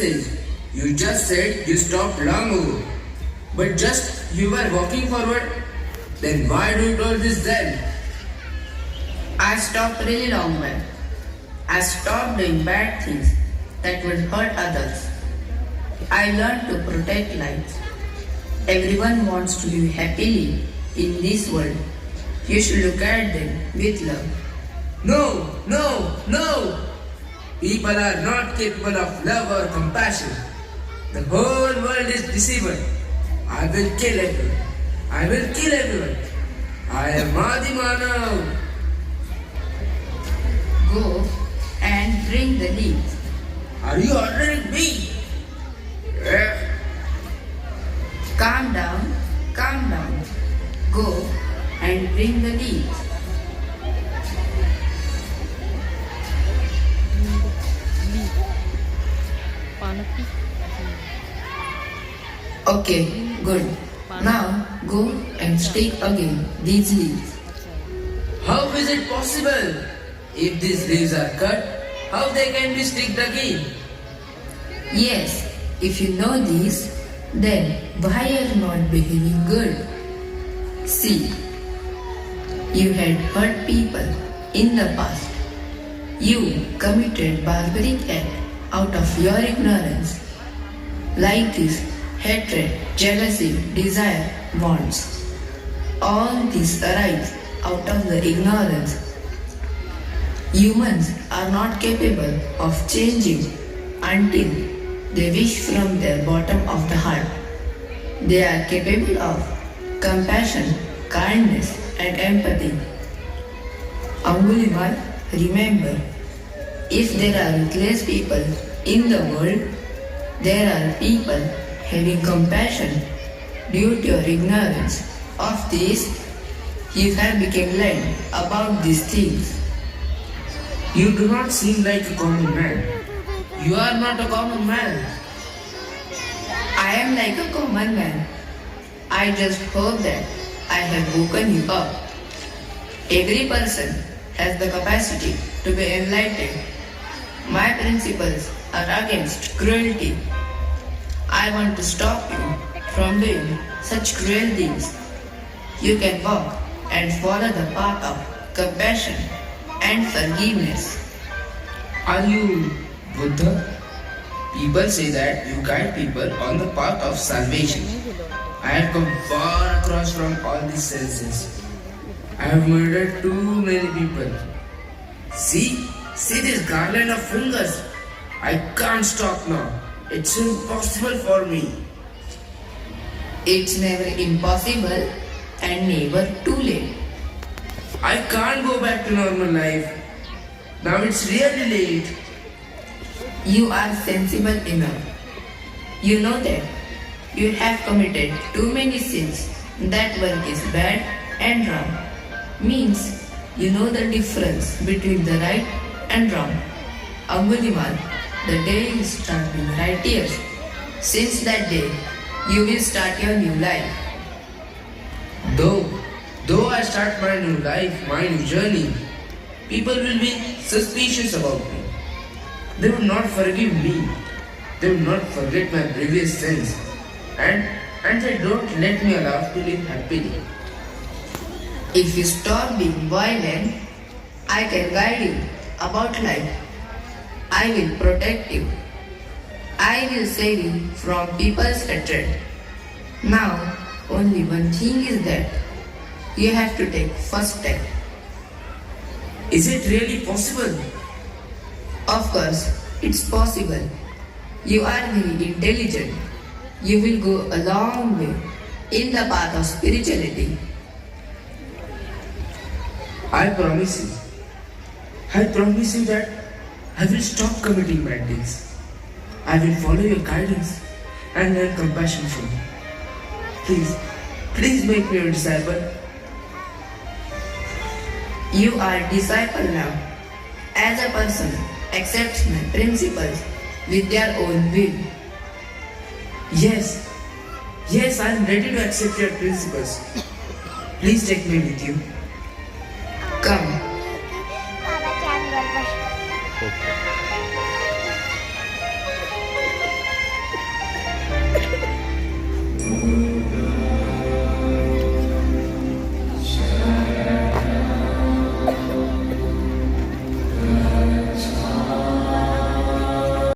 message. You just said you stopped long ago. But just you were walking forward. Then why do you told this then? I stopped really long back. I stopped doing bad things that would hurt others. I learned to protect lives. Everyone wants to live happily in this world. You should look at them with love. No, no, no! People are not capable of love or compassion. The whole world is deceived. I will kill everyone. I will kill everyone. I am Adi Manav. Go and bring the leaves. Are you ordering me? Calm down, calm down. Go and bring the leaves. Okay, good. Now go and stick again these leaves. How is it possible? If these leaves are cut, how they can be sticked again? Yes, if you know this, then why are you not behaving good? See, you had hurt people in the past. You committed barbaric act out of your ignorance. Like this, hatred, jealousy, desire, wants. All these arise out of the ignorance. Humans are not capable of changing until they wish from their bottom of the heart. They are capable of compassion, kindness, and empathy. Angulimal, remember, if there are ruthless people in the world, there are people having compassion due to your ignorance of this. You have become learned about these things. You do not seem like a common man. You are not a common man. I am like a common man. I just hope that I have woken you up. Every person has the capacity to be enlightened. My principles are against cruelty. I want to stop you from doing such cruel things. You can walk and follow the path of compassion and forgiveness. Are you Buddha? People say that you guide people on the path of salvation. I have come far across from all these senses. I have murdered too many people. See this garland of fingers. I can't stop now. It's impossible for me. It's never impossible and never too late. I can't go back to normal life. Now it's really late. You are sensible enough. You know that you have committed too many sins. That one is bad and wrong. Means you know the difference between the right and wrong. Angulimal, the day you start being righteous, since that day you will start your new life. Though I start my new life, my new journey, people will be suspicious about me. They will not forgive me. They will not forget my previous sins. And they don't let me allow to live happily. If you stop being violent, I can guide you about life. I will protect you. I will save you from people's hatred. Now, only one thing is that you have to take first step. Is it really possible? Of course, it's possible. You are very intelligent. You will go a long way in the path of spirituality. I promise you. I promise you that I will stop committing bad things. I will follow your guidance and learn compassion from you. Please make me your disciple. You are a disciple now. As a person accepts my principles with their own will. Yes, I am ready to accept your principles. Please take me with you. Come.